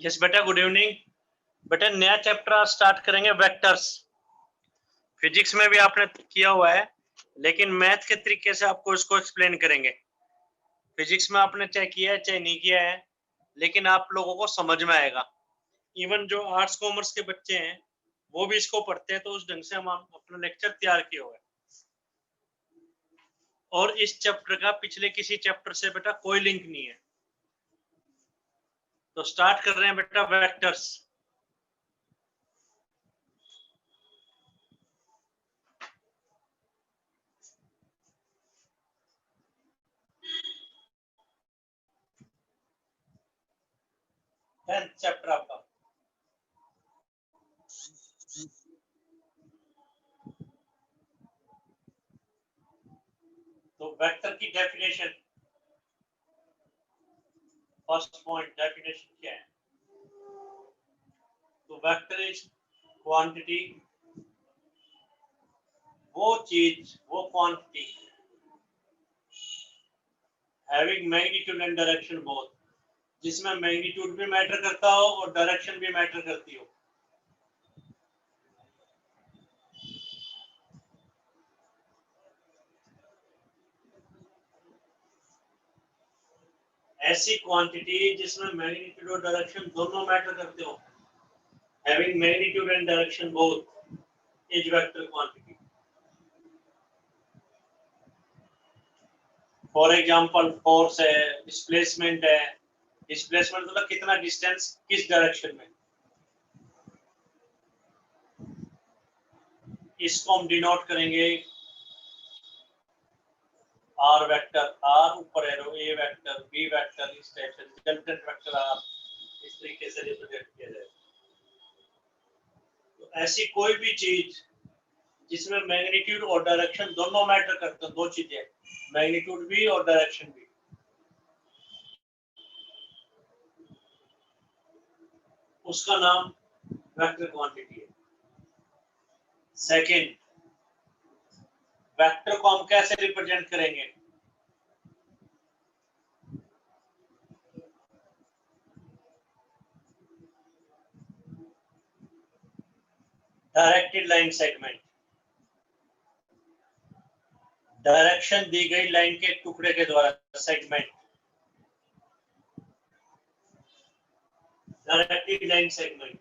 Yes बेटा, good evening. बेटा नया चैप्टर आज स्टार्ट करेंगे, वेक्टर्स। फिजिक्स में भी आपने किया हुआ है, लेकिन मैथ के तरीके से आपको इसको एक्सप्लेन करेंगे। फिजिक्स में आपने चाहे किया है चाहे नहीं किया है, लेकिन आप लोगों को समझ में आएगा। इवन जो आर्ट्स कॉमर्स के बच्चे हैं वो भी इसको पढ़ते हैं, तो उस ढंग से हम अपना लेक्चर तैयार किया हुआ है। और इस चैप्टर का पिछले किसी चैप्टर से बेटा कोई लिंक नहीं है। तो स्टार्ट कर रहे हैं बेटा, वेक्टर्स। चैप्टर आपका तो वेक्टर की डेफिनेशन, फर्स्ट पॉइंट डेफिनेशन क्या है? तो वेक्टर इज क्वांटिटी, वो चीज, वो quantity having magnitude and direction both, जिसमें मैग्नीट्यूड भी मैटर करता हो और डायरेक्शन भी मैटर करती हो। ऐसी क्वांटिटी जिसमें मैग्नीट्यूड और डायरेक्शन दोनों मैटर करते हो, having magnitude and direction both is vector quantity. For example force है, डिस्प्लेसमेंट है। डिस्प्लेसमेंट मतलब कितना डिस्टेंस किस डायरेक्शन में, इसको हम डिनोट करेंगे आर वेक्टर, आर ऊपर एरो, ए वेक्टर, बी वेक्टर, इस टाइप से रिजल्टेंट वेक्टर आर इस तरीके से रिप्रेजेंट किया जाए। तो ऐसी कोई भी चीज जिसमें मैग्नीट्यूड और डायरेक्शन दोनों मैटर करते हैं, दो चीजें, मैग्नीट्यूड भी और डायरेक्शन भी, उसका नाम वेक्टर क्वांटिटी है। सेकंड, वेक्टर को हम कैसे रिप्रेजेंट करेंगे? डायरेक्टेड लाइन सेगमेंट, डायरेक्शन दी गई लाइन के टुकड़े के द्वारा, segment, directed line segment,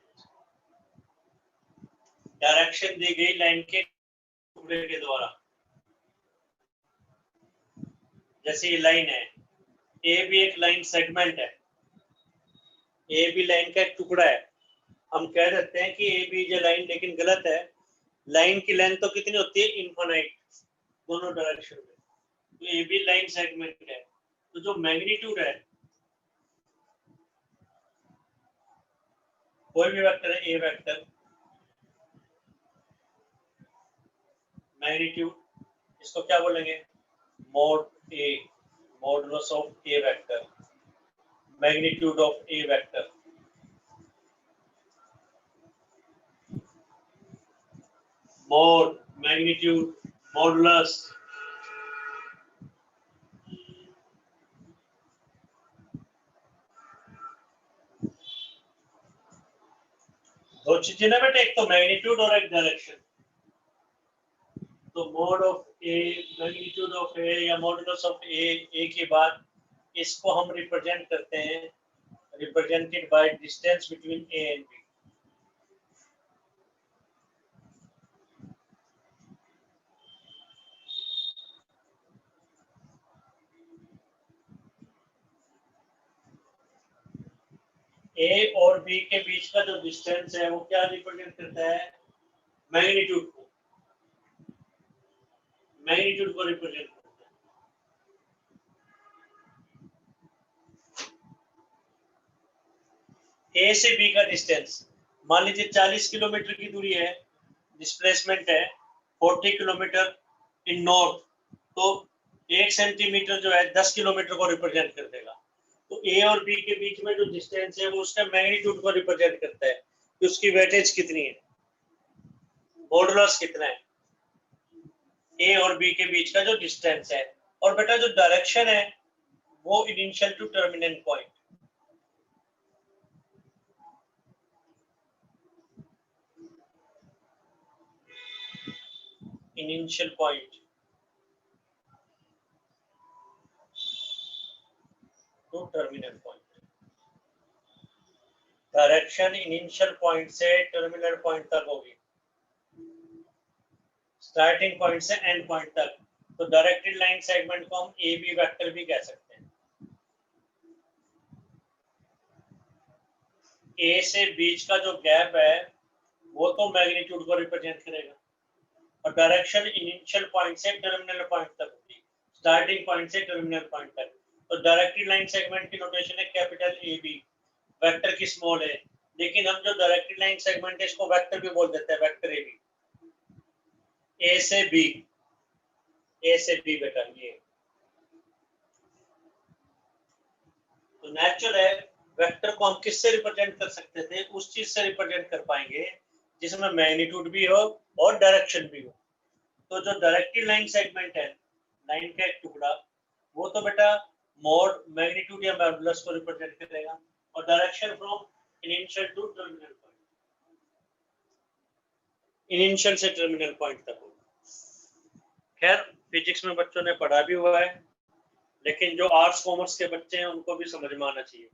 direction दी गई लाइन के टुकड़े के द्वारा। जैसे ये लाइन है, ए भी एक लाइन सेगमेंट है, ए भी लाइन का एक टुकड़ा है। हम कह देते हैं कि ए बी इज लाइन, लेकिन गलत है। लाइन की लेंथ तो कितनी होती है? इनफाइनाइट, दोनों डायरेक्शन में। तो ए बी लाइन सेगमेंट है। तो जो मैग्नीट्यूड है, कोई भी वेक्टर है, ए वेक्टर, मैग्नीट्यूड, इसको क्या बोलेंगे? Mode A, modulus of A vector, magnitude of A vector. Mode, magnitude, modulus. दो चीजें ना बेटे, एक तो मैग्नीट्यूड और एक डायरेक्शन। तो mod of A, magnitude of A या मॉडुलस ऑफ ए के बाद इसको हम रिप्रेजेंट करते हैं, represented by distance between A and B. A और बी के बीच का जो डिस्टेंस है वो क्या रिप्रेजेंट करता है? मैग्नीट्यूड को, मैग्नीट्यूड को रिप्रेजेंट करता है। ए से बी का डिस्टेंस, मान लीजिए 40 किलोमीटर की दूरी है, डिस्प्लेसमेंट है 40 किलोमीटर इन नॉर्थ, तो 1 सेंटीमीटर जो है 10 किलोमीटर को रिप्रेजेंट कर देगा। तो ए और बी के बीच में जो डिस्टेंस है वो उसका मैग्नीट्यूड को रिप्रेजेंट करता है कि उसकी वेटेज कितनी है, मॉडुलस कितना है, ए और बी के बीच का जो डिस्टेंस है। और बेटा जो डायरेक्शन है वो initial to terminal point, initial point to terminal point. Direction initial point से टर्मिनल पॉइंट तक होगी, स्टार्टिंग पॉइंट से एंड पॉइंट तक। तो डायरेक्टेड लाइन सेगमेंट को हम ए बी वेक्टर भी कह सकते हैं। ए से बीच का जो गैप है वो तो मैग्नीट्यूड को रिप्रेजेंट करेगा, और डायरेक्शन इनिशियल पॉइंट से टर्मिनल पॉइंट तक होगी, स्टार्टिंग पॉइंट से टर्मिनल पॉइंट तक। तो डायरेक्टेड लाइन सेगमेंट की नोटेशन है कैपिटल ए बी, वेक्टर की स्मॉल है, लेकिन हम जो डायरेक्टेड लाइन सेगमेंट है इसको वेक्टर भी बोल देते हैं, वेक्टर ए बी। ए से बी, ए से बी बेटा ये तो नेचुरल है। वेक्टर को हम किससे रिप्रेजेंट कर सकते थे? उस चीज से रिप्रेजेंट कर पाएंगे जिसमें मैग्नीट्यूड भी हो और डायरेक्शन भी हो। तो जो डायरेक्टेड लाइन सेगमेंट है, लाइन का एक टुकड़ा, वो तो बेटा मोड मैग्नीट्यूड या मॉडुलस को रिप्रेजेंट करेगा, और direction from initial to terminal point, initial से टर्मिनल पॉइंट तक होगा। खैर फिजिक्स में बच्चों ने पढ़ा भी हुआ है, लेकिन जो आर्ट्स कॉमर्स के बच्चे हैं उनको भी समझ में आना चाहिए।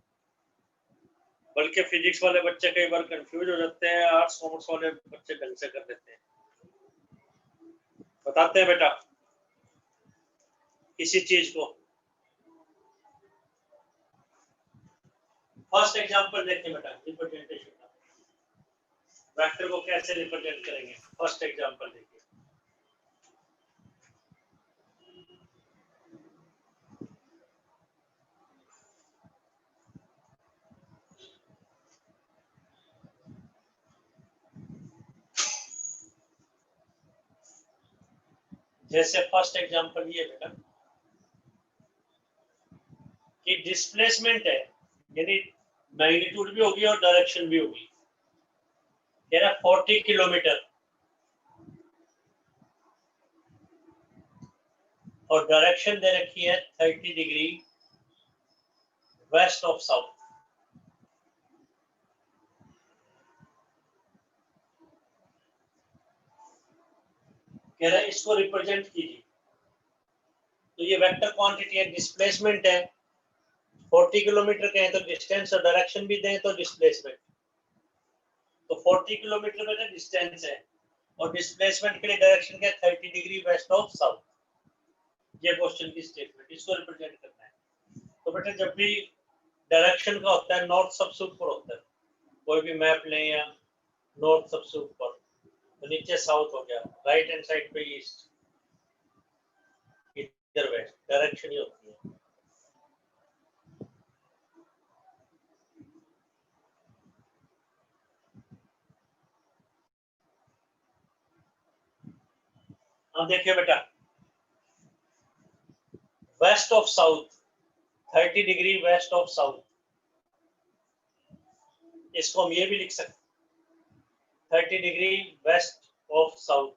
बल्कि फिजिक्स वाले बच्चे कई बार कंफ्यूज हो जाते हैं, आर्ट्स कॉमर्स वाले बच्चे ढंग से कर देते हैं। बताते हैं बेटा किसी चीज को। फर्स्ट एग्जांपल देखते हैं बेटा रिप्रेजेंटेशन का, वेक्टर को कैसे रिप्रेजेंट करेंगे। फर्स्ट एग्जांपल देखिए, जैसे फर्स्ट एग्जांपल ये बेटा कि डिस्प्लेसमेंट है, यानी मैग्नीट्यूड भी होगी और डायरेक्शन भी होगी। कह रहा 40 किलोमीटर और डायरेक्शन दे रखी है 30 डिग्री वेस्ट ऑफ साउथ। कह रहा है इसको रिप्रेजेंट कीजिए। तो ये वेक्टर क्वांटिटी है, डिस्प्लेसमेंट है, 40 किलोमीटर कहें तो डिस्टेंस, और डायरेक्शन भी दें तो डिस्प्लेसमेंट। तो 40 किलोमीटर में डिस्टेंस है और डिस्प्लेसमेंट के लिए डायरेक्शन क्या, 30 डिग्री वेस्ट ऑफ साउथ। ये क्वेश्चन की स्टेटमेंट, इसको रिप्रेजेंट करना है। तो बेटा जब भी डायरेक्शन का होता है नॉर्थ सबसे ऊपर होता है, कोई भी मैप लें या नॉर्थ सबसे ऊपर, तो नीचे साउथ हो गया, राइट हैंड साइड पे ईस्ट, इधर वेस्ट, डायरेक्शन ही होती है। अब देखिए बेटा west of south, 30 degree west of south, इसको हम ये भी लिख सकते, 30 डिग्री वेस्ट ऑफ साउथ।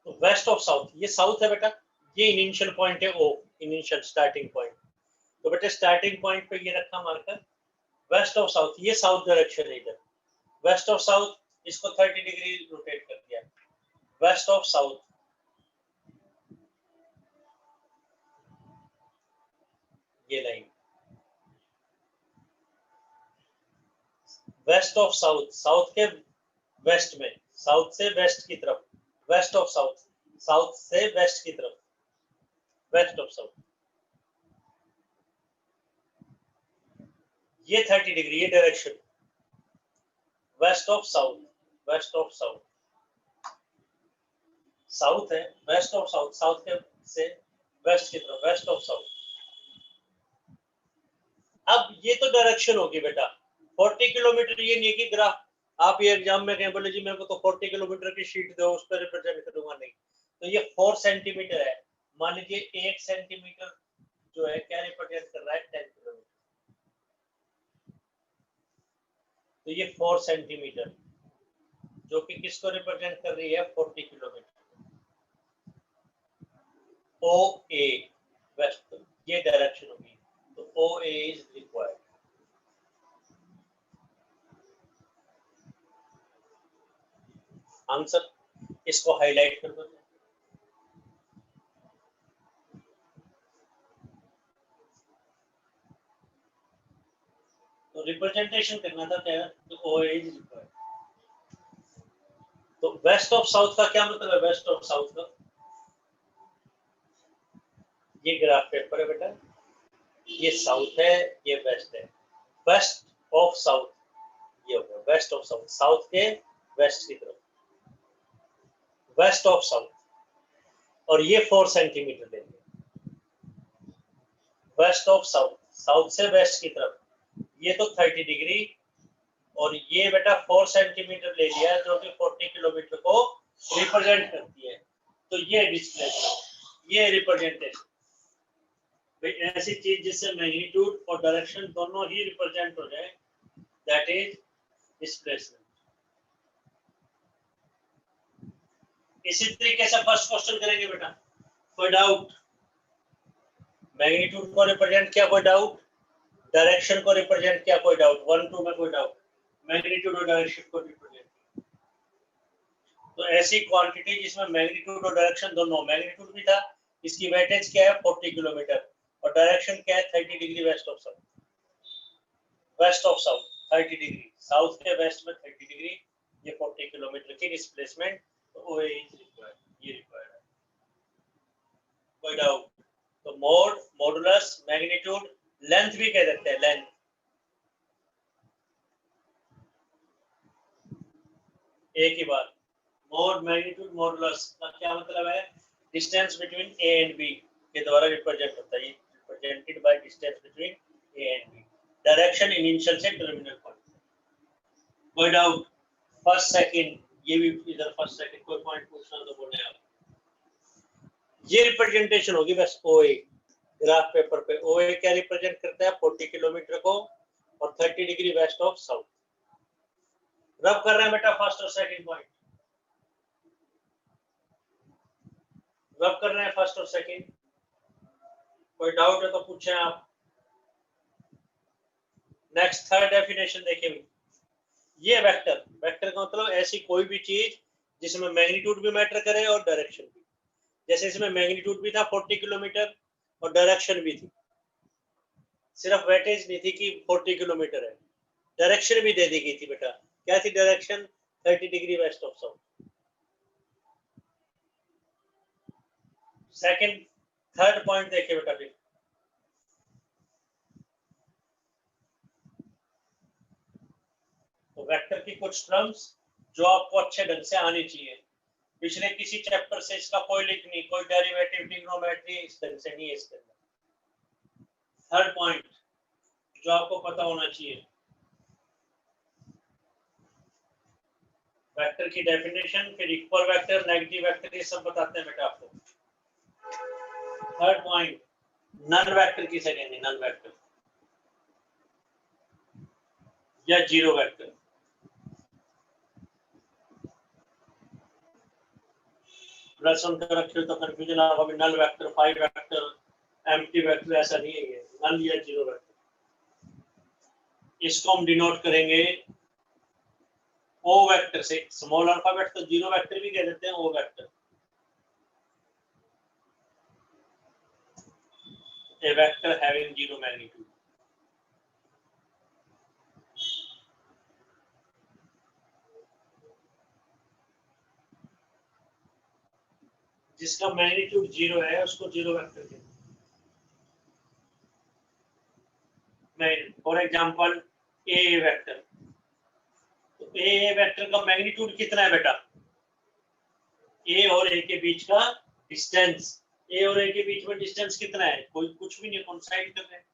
तो वेस्ट ऑफ साउथ, ये साउथ है बेटा, ये इनिशियल पॉइंट है ओ, इनिशियल स्टार्टिंग पॉइंट। तो बेटा स्टार्टिंग पॉइंट पे ये रखा मार्कर वेस्ट ऑफ साउथ, ये साउथ डायरेक्शन है इधर, वेस्ट ऑफ साउथ, इसको 30 डिग्री रोटेट कर दिया, वेस्ट ऑफ साउथ, ये line west of south, south के वेस्ट में, साउथ से वेस्ट की तरफ, वेस्ट ऑफ साउथ, साउथ से वेस्ट की तरफ, वेस्ट ऑफ साउथ, ये 30 डिग्री ये direction, west of south, west of south, south है, वेस्ट ऑफ साउथ, साउथ के से वेस्ट की तरफ, वेस्ट ऑफ साउथ। अब ये तो डायरेक्शन होगी बेटा, 40 किलोमीटर, ये नहीं कि ग्राफ आप ये एग्जाम में कहें बोले जी मेरे को तो 40 किलोमीटर की शीट दो उस पर रिप्रेजेंट करूंगा, नहीं। तो ये 4 सेंटीमीटर है, मान लीजिए 1 सेंटीमीटर जो है क्या रिप्रेजेंट कर रहा है, 10 किलोमीटर। तो ये 4 सेंटीमीटर जो कि किसको रिप्रेजेंट कर रही है, 40 किलोमीटर। ओ ए वेस्ट, ये डायरेक्शन होगी, तो ओ ए इज रिक्वायर्ड। आंसर। इसको हाईलाइट कर दो। तो रिप्रेजेंटेशन करना था क्या, तो ओ इज रिक्वायर्ड। तो वेस्ट ऑफ साउथ का क्या मतलब है? वेस्ट ऑफ साउथ का ये ग्राफ पेपर है बेटा, ये साउथ है, ये वेस्ट है। वेस्ट ऑफ साउथ ये हो गया वेस्ट ऑफ साउथ, साउथ के वेस्ट की तरफ, वेस्ट ऑफ साउथ। और ये 4 सेंटीमीटर देंगे वेस्ट ऑफ साउथ, साउथ से वेस्ट की तरफ, ये तो 30 डिग्री। और ये बेटा 4 सेंटीमीटर ले लिया जो कि 40 किलोमीटर को रिप्रेजेंट करती है। तो ये डिस्प्लेसमेंट, ये रिप्रेजेंटेशन, ऐसी चीज जिससे मैग्नीट्यूड और डायरेक्शन दोनों ही रिप्रेजेंट हो जाए, दैट इज डिस्प्लेसमेंट। इसी तरीके से फर्स्ट क्वेश्चन करेंगे बेटा। कोई डाउट? मैग्नीट्यूड को रिप्रेजेंट किया, कोई डाउट? डायरेक्शन को रिप्रेजेंट किया, कोई डाउट? 1 2 में कोई डाउट? मैग्नीट्यूड और डायरेक्शन को रिप्रेजेंट किया। तो ऐसी क्वांटिटी जिसमें मैग्नीट्यूड और डायरेक्शन दोनों, मैग्नीट्यूड भी था, इसकी वेटेज क्या है 40 किलोमीटर, और डायरेक्शन क्या है 30 degree west of south, west of south 30 degree, south के वेस्ट में 30 डिग्री, ये 40 किलोमीटर की डिस्प्लेसमेंट। तो ओ इज रिक्वायर्ड, ये रिक्वायर्ड है। कोई डाउट? तो मोड, मॉडुलस, मैग्नीट्यूड, लेंथ भी कह देते हैं, लेंथ। एक ही बात, मोड, मैग्नीट्यूड, मॉडुलस का क्या मतलब है? Distance between A and B के द्वारा रिप्रेजेंट होता है, represented by distance between A and B, direction initial से टर्मिनल पॉइंट। कोई डाउट? फर्स्ट सेकंड, ये भी इधर फर्स्ट सेकंड कोई पॉइंट पूछना तो बोले आप। ये रिप्रेजेंटेशन होगी बस ओए ग्राफ पेपर पे। ओए क्या रिप्रेजेंट करता है? 40 किलोमीटर को और 30 डिग्री वेस्ट ऑफ साउथ। रब कर रहे हैं बेटा फर्स्ट और सेकंड पॉइंट, रब कर रहे हैं फर्स्ट और सेकंड। कोई डाउट है तो पूछें आप। नेक्स्ट थर्ड डेफिनेशन देखिए। ये वेक्टर, वेक्टर का मतलब ऐसी कोई भी चीज जिसमें मैग्नीट्यूड भी मैटर करे और डायरेक्शन भी। जैसे इसमें मैग्नीट्यूड भी था 40 किलोमीटर और डायरेक्शन भी थी, सिर्फ वेटेज नहीं थी कि 40 किलोमीटर है, डायरेक्शन भी दे दी गई थी बेटा। क्या थी direction? 30 degree west of south. Second, third point देखिए बेटा फिर। तो वेक्टर की कुछ टर्म्स जो आपको अच्छे ढंग से आनी चाहिए। पिछले किसी चैप्टर से इसका कोई लिंक नहीं, कोई डेरिवेटिव, ट्रिग्नोमेट्री इस ढंग से नहीं है इसके अंदर। थर्ड पॉइंट जो आपको पता होना चाहिए, वेक्टर की डेफिनेशन, फिर इक्वल वेक्टर, नेगेटिव वेक्टर, ये सब बताते हैं बेटा आपको। थर्ड पॉइंट, नन वेक्टर किसे कहेंगे? नन वेक्टर या जीरो वेक्टर। प्लस उनका रखे तो कंफ्यूजन आप अभी null vector, five vector, empty vector, ऐसा नहीं है ये, नल या जीरो वेक्टर। इसको हम डिनोट करेंगे ओ वेक्टर से। स्मॉल अल्फाबेट तो जीरो वेक्टर भी कह देते हैं, O vector. A vector having zero magnitude. जिसका मैग्नीट्यूड जीरो है उसको जीरो वेक्टर कहते हैं। फॉर एग्जांपल ए वेक्टर, तो ए वेक्टर का मैग्नीट्यूड कितना है बेटा? ए और ए के बीच का डिस्टेंस, ए और ए के बीच में डिस्टेंस कितना है? कोई कुछ भी नहीं, कोइंसाइड कर रहे हैं।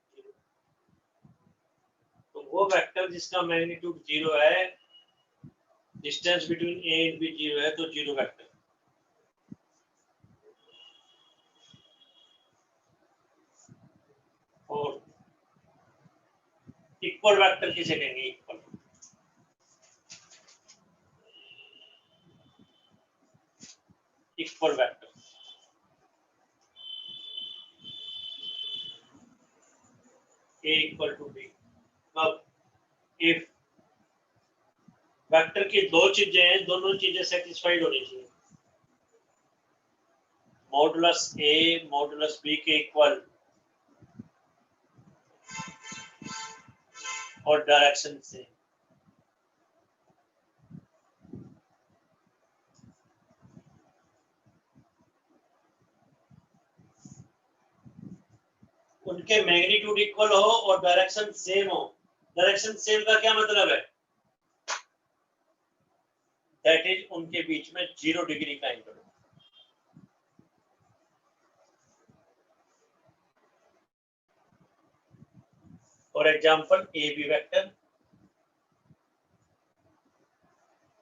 तो वो वेक्टर जिसका मैग्नीट्यूड जीरो है, distance between A and B zero है, तो जीरो वेक्टर। और इक्वल वेक्टर किसे कहेंगे? Equal, equal vector. A equal to B. Now, if vector की दो चीजें हैं, दोनों चीजें सेटिस्फाइड होनी चाहिए, मॉडुलस ए मॉडुलस बी के इक्वल और डायरेक्शन से। उनके मैग्नीट्यूड इक्वल हो और डायरेक्शन सेम हो। डायरेक्शन सेम का क्या मतलब है? दैट इज उनके बीच में 0 डिग्री का एंगल हो। For example A B vector,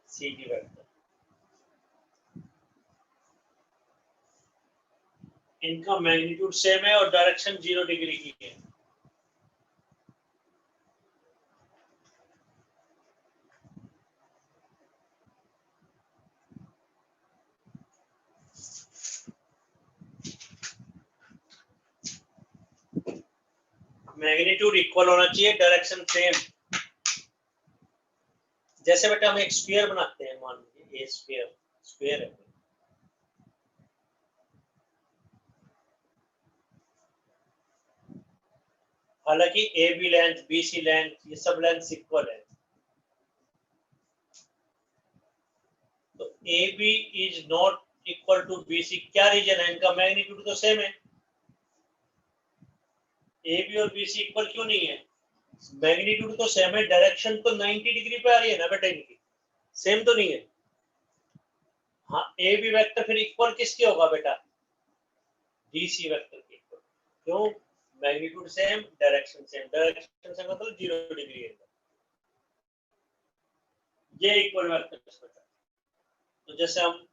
C D vector, इनका मैग्नीट्यूड सेम है और डायरेक्शन 0 डिग्री की है। मैग्नीट्यूड इक्वल होना चाहिए, डायरेक्शन सेम। जैसे बेटा हम एक स्फीयर बनाते हैं, मान लीजिए ये स्फीयर है, हालांकि A B length B C length ये सब लेंथ इक्वल है, तो A B is not equal to B C. क्या रीजन है? इनका मैग्नीट्यूड तो सेम है। ए बी और बी सी इक्वल क्यों नहीं है? मैग्नीट्यूड तो सेम है, डायरेक्शन तो 90 डिग्री पे आ रही है ना बेटा, इनकी सेम तो नहीं है। हाँ, ए बी वेक्टर फिर इक्वल किसके होगा बेटा? डी सी वेक्टर के इक्वल। क्यों? Magnitude same, direction same. Direction same मतलब 0 डिग्री है, ये इक्वल वेक्टर्स बेटा। तो जैसे हम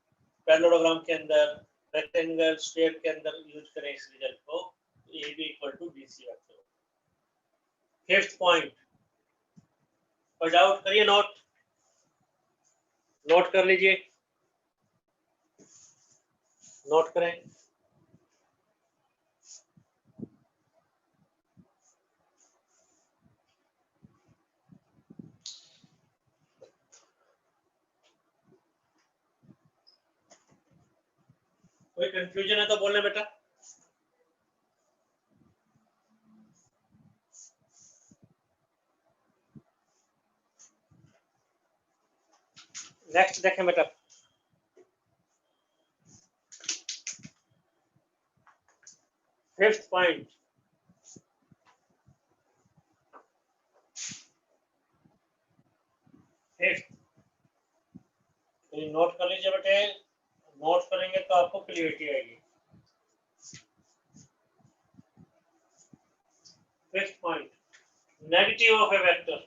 पैरेललोग्राम के अंदर, रेक्टेंगल, स्फीयर के अंदर यूज करें इस रिजल्ट को, A B equal to D C vector. Fifth point, और डाउट करिए, नोट कर लीजिए, नोट करें। कोई कंफ्यूजन है तो बोलने बेटा। नेक्स्ट देखें बेटा, फिफ्थ पॉइंट, फिफ्थ, नोट कर लीजिए बेटे, नोट करेंगे तो आपको क्लियरिटी आएगी। Fifth point, negative of A vector.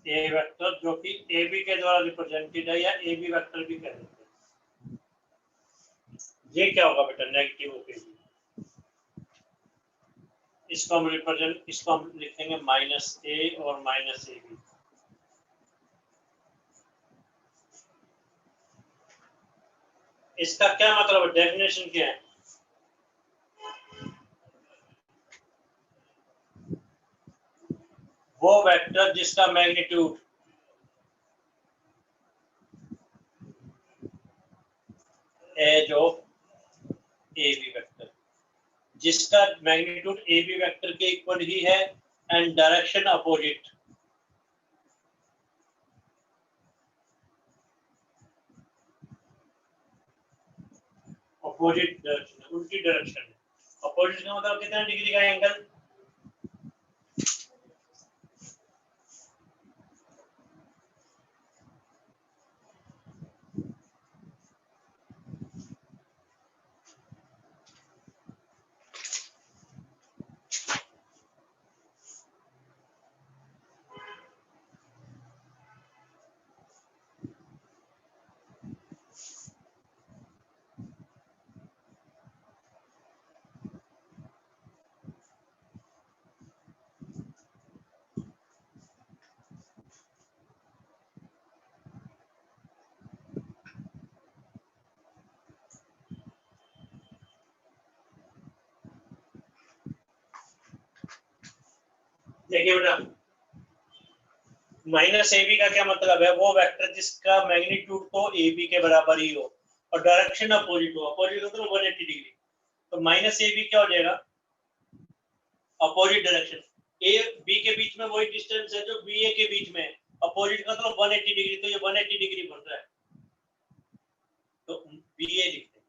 A vector जो कि ए बी के द्वारा रिप्रेजेंटेड है, या ए बी वेक्टर भी कह देते हैं, ये क्या होगा बेटा? Negative of A B. इसको हम लिखेंगे माइनस ए और माइनस ए बी। इसका क्या मतलब है? डेफिनेशन क्या है? वो वेक्टर जिसका magnitude as of A B vector, जिसका मैग्नीट्यूड ए बी वेक्टर के इक्वल ही है and direction opposite. Opposite direction, उल्टी डायरेक्शन। अपोजिट का मतलब कितना डिग्री का एंगल? देखिए बेटा, माइनस ए बी का क्या मतलब है, वो वेक्टर जिसका मैग्नीट्यूड तो ए बी के बराबर ही हो और डायरेक्शन अपोजिट हो, अपोजिट हो तो 180 डिग्री, तो माइनस ए बी क्या हो जाएगा, अपोजिट डायरेक्शन। ए बी के बीच में वही डिस्टेंस है जो बी ए के बीच में है, अपोजिट का मतलब 180 डिग्री, तो ये 180 डिग्री बन रहा है, तो बी ए लिखते हैं,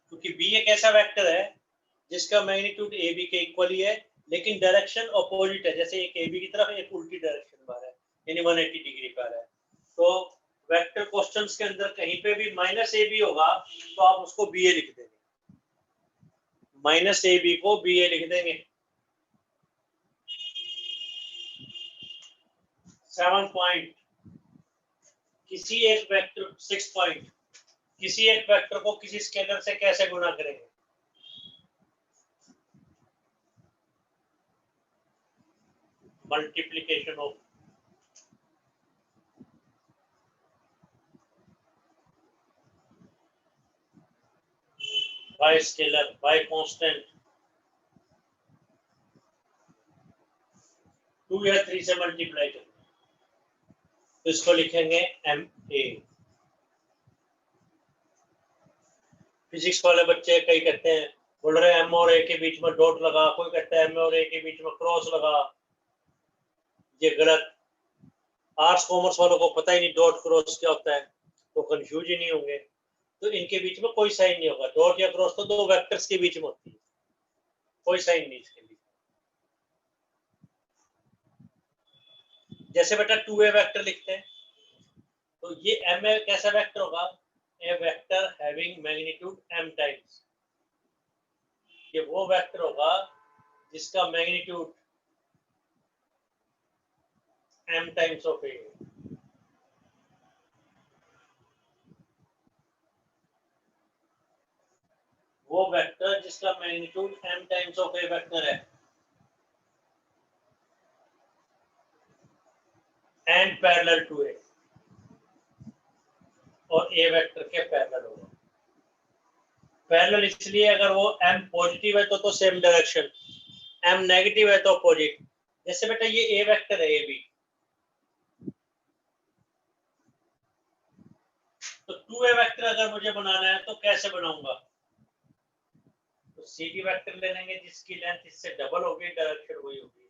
क्योंकि बी एक ऐसा वेक्टर है जिसका मैग्नीट्यूड ए बी के इक्वल ही है, लेकिन डायरेक्शन अपोजिट है, जैसे एक ए बी की तरफ एक उल्टी डायरेक्शन में आ रहा है, यानी 180 डिग्री पे आ रहा है। तो वेक्टर क्वेश्चंस के अंदर कहीं पे भी माइनस ए बी होगा तो आप उसको बी ए लिख देंगे, माइनस ए बी को बी ए लिख देंगे। 7 पॉइंट, किसी एक वेक्टर 6 पॉइंट, किसी एक वेक्टर को किसी स्केलर से कैसे गुणा करेंगे, multiplication of bye scalar bye constant, 2 या 3 से मल्टीप्लाई करेंगे, तो इसको लिखेंगे एम ए। फिजिक्स वाले बच्चे कई कहते हैं, बोल रहे हैं एम और ए के बीच में डॉट लगा, कोई कहता है एम और ए के बीच में क्रॉस लगा, ये गलत। आर्ट्स कॉमर्स वालों को पता ही नहीं डॉट क्रॉस क्या होता है, तो कंफ्यूज ही नहीं होंगे। तो इनके बीच में कोई साइन नहीं होगा, डॉट या क्रॉस तो दो वेक्टर्स के बीच में होती है, कोई साइन नहीं इसके लिए। जैसे बेटा 2a वेक्टर लिखते हैं, तो ये m कैसा वेक्टर होगा, A vector having magnitude m times, ये वो वेक्टर होगा जिसका magnitude m times of a, वो वेक्टर जिसका magnitude m times of a vector है एंड पैरेलल टू a, और a वेक्टर के पैरेलल होगा। पैरेलल इसलिए अगर वो m पॉजिटिव है तो सेम डायरेक्शन, m नेगेटिव है तो अपोजिट। जैसे बेटा ये a वेक्टर है ab, तो 2a वेक्टर अगर मुझे बनाना है तो कैसे बनाऊंगा, तो सी डी वेक्टर ले लेंगे जिसकी लेंथ इससे डबल होगी, डायरेक्शन वही होगी,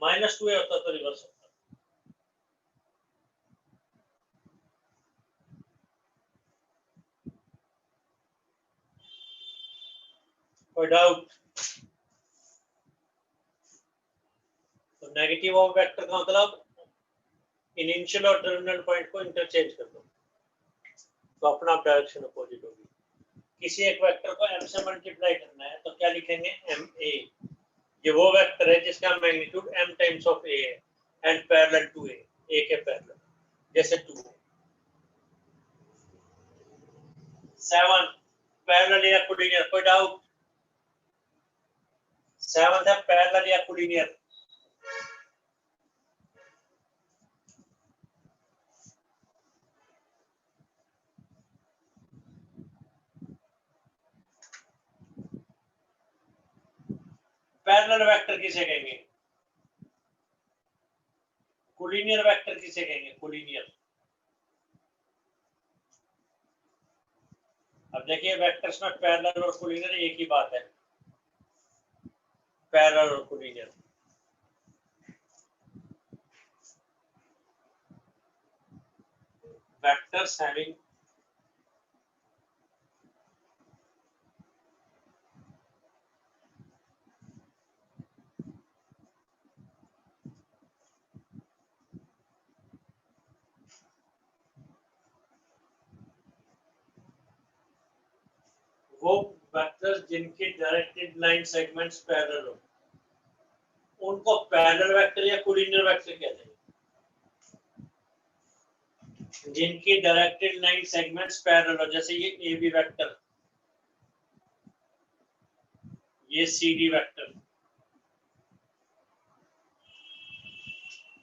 माइनस 2a होता तो रिवर्स होता। कोई डाउट, तो नेगेटिव ऑफ वेक्टर का मतलब इनिशियल और टर्मिनल पॉइंट को इंटरचेंज कर दो, तो अपना डायरेक्शन अपोजिट होगी। किसी एक वेक्टर को m से मल्टीप्लाई करना है तो क्या लिखेंगे, एम ए, ये वो वेक्टर है जिसका magnitude m times of a है and parallel to a, a के पैरेलल, जैसे 2। 7 पैरेलल या कोलिनियर, कोई डाउट, 7 है पैरेलल या कोलिनियर, पैरेलल वेक्टर किसे कहेंगे, कोलिनियर वेक्टर किसे कहेंगे, कोलिनियर। अब देखिए वेक्टर्स में पैरेलल और कोलिनियर एक ही बात है, पैरेलल और कोलिनियर। वेक्टर्स हैविंग वो वेक्टर्स जिनके डायरेक्टेड लाइन सेगमेंट्स पैरेलल हो, उनको पैरेलल वेक्टर या कोलिनियर वेक्टर कहते हैं। जिनकी डायरेक्टेड लाइन सेगमेंट्स पैरेलल हो, जैसे ये ए बी वेक्टर, ये सी डी वेक्टर,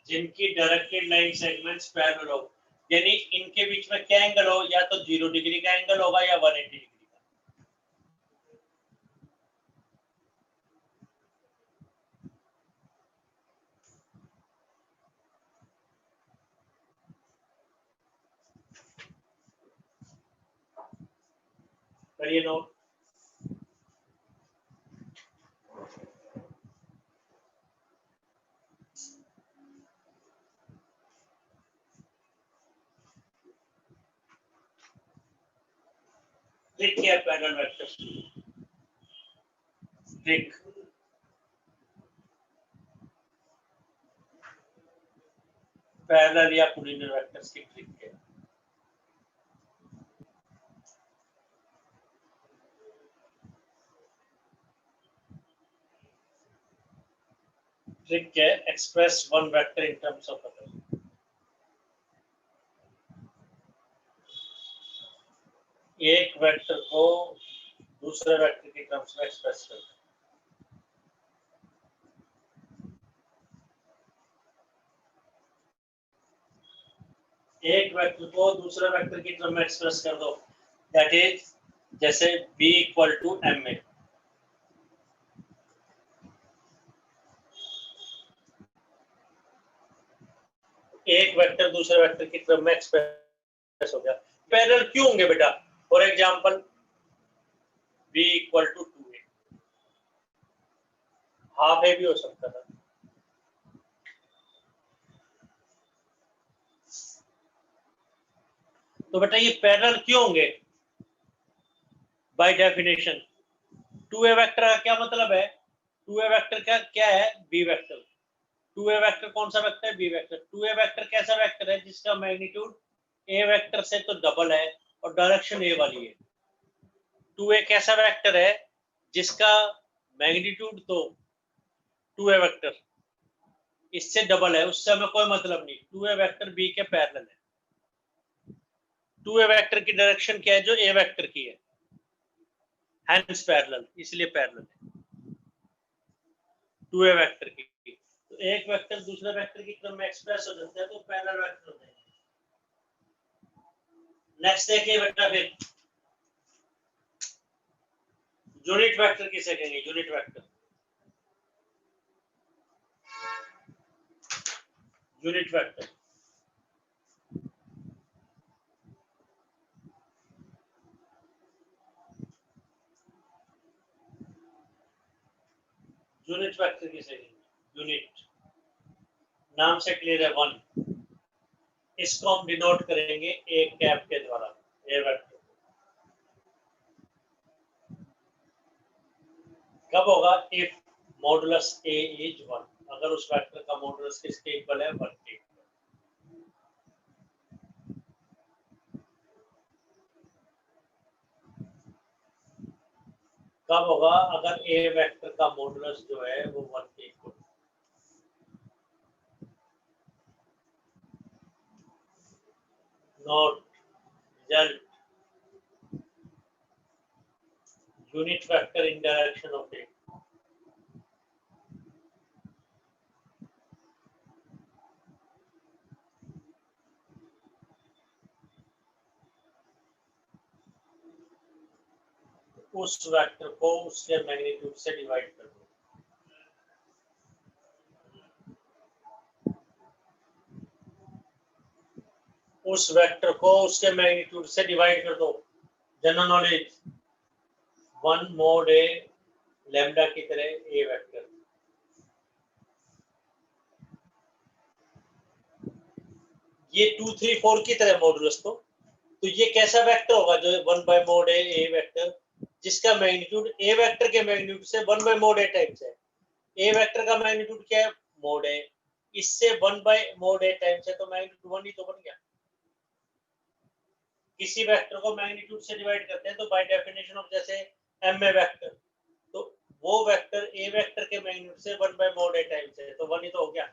जिनकी डायरेक्टेड लाइन सेगमेंट्स पैरेलल हो, यानी इनके बीच में क्या एंगल हो, या तो 0 डिग्री का एंगल होगा या 180 डिग्री का। करिए नोट। ट्रिक क्या है पैरेलल वेक्टर्स की? ट्रिक पैरेलल या कोलिनियर वेक्टर्स की ट्रिक है। ट्रिक क्या है? Express one vector in terms of other. एक वेक्टर को दूसरे वेक्टर के टर्म्स में एक्सप्रेस करना। एक वेक्टर को दूसरे वेक्टर की टर्म में एक्सप्रेस कर दो, दैट इज जैसे b इक्वल टू m में एक वेक्टर दूसरे वेक्टर की टर्म में एक्सप्रेस हो गया। पैरेलल क्यों होंगे बेटा? For example b equal to 2a, half A भी हो सकता था। तो बेटा ये पैरेलल क्यों होंगे? बाय डेफिनेशन 2a वेक्टर का क्या मतलब है? 2a वेक्टर का क्या है? b vector. 2a वेक्टर कौन सा वेक्टर है? b vector. 2a वेक्टर कैसा वेक्टर है? जिसका मैग्नीट्यूड a वेक्टर से तो डबल है और डायरेक्शन a वाली है। 2a कैसा वेक्टर है? जिसका मैग्नीट्यूड तो 2a वेक्टर इससे डबल है, उससे हमें कोई मतलब नहीं। 2a वेक्टर b के पैरेलल है। 2a वेक्टर की डायरेक्शन क्या है? जो a वेक्टर की है, हैंस पैरेलल, इसलिए पैरेलल है 2a वेक्टर की। तो एक वेक्टर दूसरे वेक्टर की टर्म में एक्सप्रेस हो जाता है तो पैरेलल वेक्टर होता है। नेक्स्ट देखिए बेटा, फिर यूनिट वेक्टर किसे कहेंगे? Unit vector, unit vector unit vector किसे कहेंगे? यूनिट नाम से क्लियर है, वन। इसको हम डिनोट करेंगे ए कैप के द्वारा, ए वेक्टर। कब होगा? इफ मॉडुलस ए इज 1, अगर उस वेक्टर का मॉडुलस किसके इक्वल है? 1 के। कब होगा? अगर ए वेक्टर का मॉडुलस जो है वो 1 के equal. Note result, unit vector in direction of A. उस वेक्टर को उसके मैग्नीट्यूड से डिवाइड कर दो। उस वेक्टर को उसके मैग्नीट्यूड से डिवाइड कर दो। General knowledge, 1 mod a lambda की तरह ए वेक्टर। ये 2 3 4 की तरह मॉडुलस तो ये कैसा वेक्टर होगा? जो 1 by mod a वेक्टर, जिसका मैग्नीट्यूड ए वेक्टर के मैग्नीट्यूड से 1 by mod a टाइम्स है। ए वेक्टर का मैग्नीट्यूड क्या है? mod a, इससे 1 by mod a टाइम्स है, तो मैग्नीट्यूड 1 ही तो बन गया। किसी वेक्टर को मैग्नीट्यूड से डिवाइड करते हैं तो बाय डेफिनेशन ऑफ, जैसे m ए वेक्टर, तो वो वेक्टर ए वेक्टर के मैग्नीट्यूड से 1 by mod a टाइम्स है, तो 1 ही तो हो गया।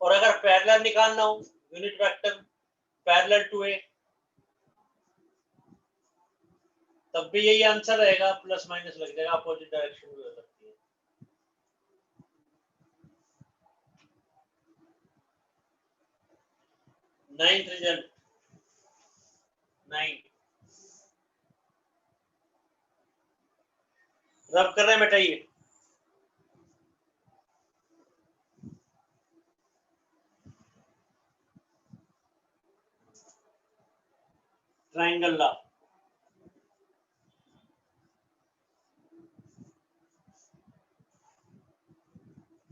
और अगर पैरेलल निकालना हो, यूनिट वेक्टर पैरेलल टू ए, तब भी यही आंसर रहेगा, प्लस माइनस लग जाएगा, अपोजिट डायरेक्शन भी हो सकती है। नाइन्थ रिजल्ट, 9 रब कर रहे हैं बेटा। ये triangle law.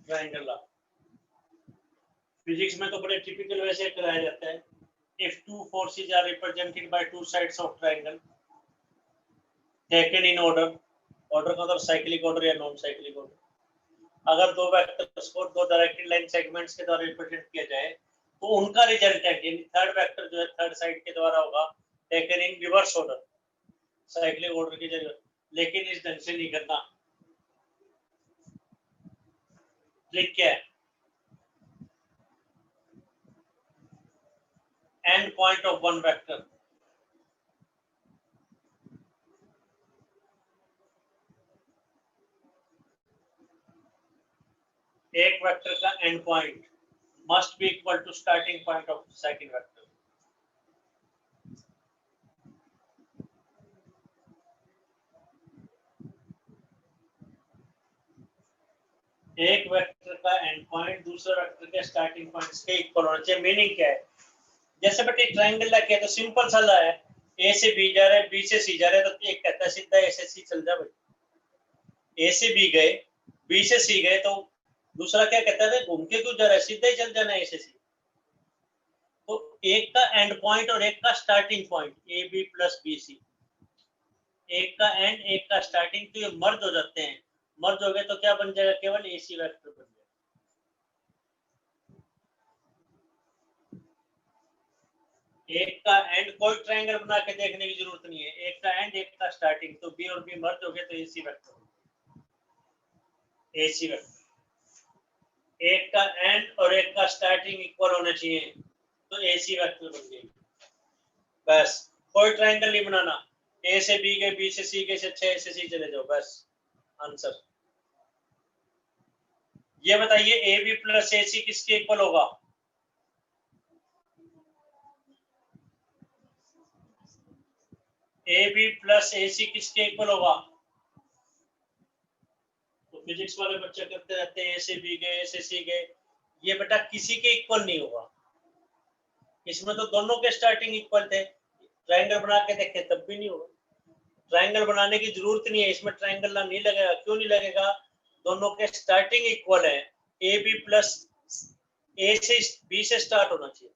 Triangle law physics में तो बड़े टिपिकल वैसे कराया जाता है। If two forces are represented by two sides of triangle taken in order, order का मतलब साइक्लिक ऑर्डर या नॉन साइक्लिक ऑर्डर, अगर दो वेक्टर्स को दो डायरेक्टेड लाइन सेगमेंट्स के द्वारा रिप्रेजेंट किया जाए तो उनका रिजल्टेंट यानी थर्ड वेक्टर जो है थर्ड साइड के द्वारा होगा taken in reverse order, cyclic order की जगह। लेकिन इस ढंग से नहीं करना। ट्रिक क्या है? End point of one vector, एक वेक्टर का end point must be equal to starting point of second vector. एक वेक्टर का एंड पॉइंट दूसरे वेक्टर के स्टार्टिंग पॉइंट्स के इक्वल होना चाहिए। मीनिंग क्या है? जैसे बेटे ट्रायंगल ला किया तो सिंपल सा ला है, ए से बी जा रहा है, बी से सी जा रहा है, तो एक कहता है सीधा ए से सी चल जा भाई। ए से बी गए, बी से सी गए, तो दूसरा क्या कहता है घूम के क्यों जा रहा है, सीधा ही चल जाना ए से सी। तो एक का एंड पॉइंट और एक का starting point A B plus B C, एक का एंड एक का स्टार्टिंग, तो ये मर्ज हो जाते हैं। मर्ज हो गए तो क्या बन जाएगा? केवल एसी वेक्टर बन जाएगा। एक का एंड कोई ट्रायंगल बना के देखने की जरूरत नहीं है, एक का एंड एक का स्टार्टिंग, तो बी और बी मर्ज हो गए तो एसी वेक्टर। एसी वेक्टर एक का एंड और एक का स्टार्टिंग इक्वल होना चाहिए, तो एसी वेक्टर बन जाएगी। बस कोई ट्रायंगल नहीं बनाना, ए से बी गए, बी से सी गए, से ए से सी चले जाओ, बस आंसर। ये बताइए ए बी प्लस ए सी किसके इक्वल होगा? ए बी प्लस ए सी किसके इक्वल होगा? तो फिजिक्स वाले बच्चे करते रहते हैं ए से बी गए, ए से सी गए, ये बेटा किसी के इक्वल नहीं होगा। इसमें तो दोनों के स्टार्टिंग इक्वल थे, ट्रायंगल बना के देखे तब भी नहीं होगा। ट्रायंगल बनाने की जरूरत नहीं है, इसमें ट्रायंगल नहीं लगेगा। क्यों नहीं लगेगा? दोनों के स्टार्टिंग इक्वल है, ए बी प्लस ए से बी से स्टार्ट होना चाहिए,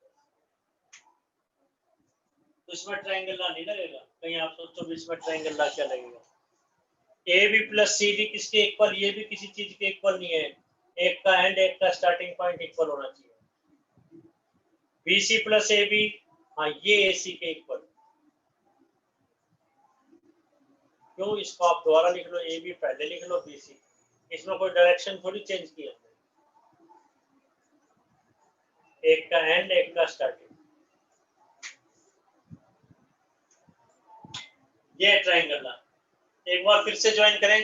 तो इसमें ट्रायंगल नहीं लगेगा। कहीं आप सोचो इसमें ट्रायंगल क्या लगेगा? A B plus C D किसके इक्वल? ये भी किसी चीज के इक्वल नहीं है, एक का एंड एक का स्टार्टिंग पॉइंट इक्वल होना चाहिए। B C plus A B, हाँ ये ए सी के इक्वल। क्यों? इसको आप दोबारा लिख लो, ए बी पहले लिख लो, बी सी, इसमें कोई डायरेक्शन थोड़ी चेंज किया, एक का एंड एक का स्टार्टिंग। ये ट्रायंगल एक बार फिर से ज्वाइन करें।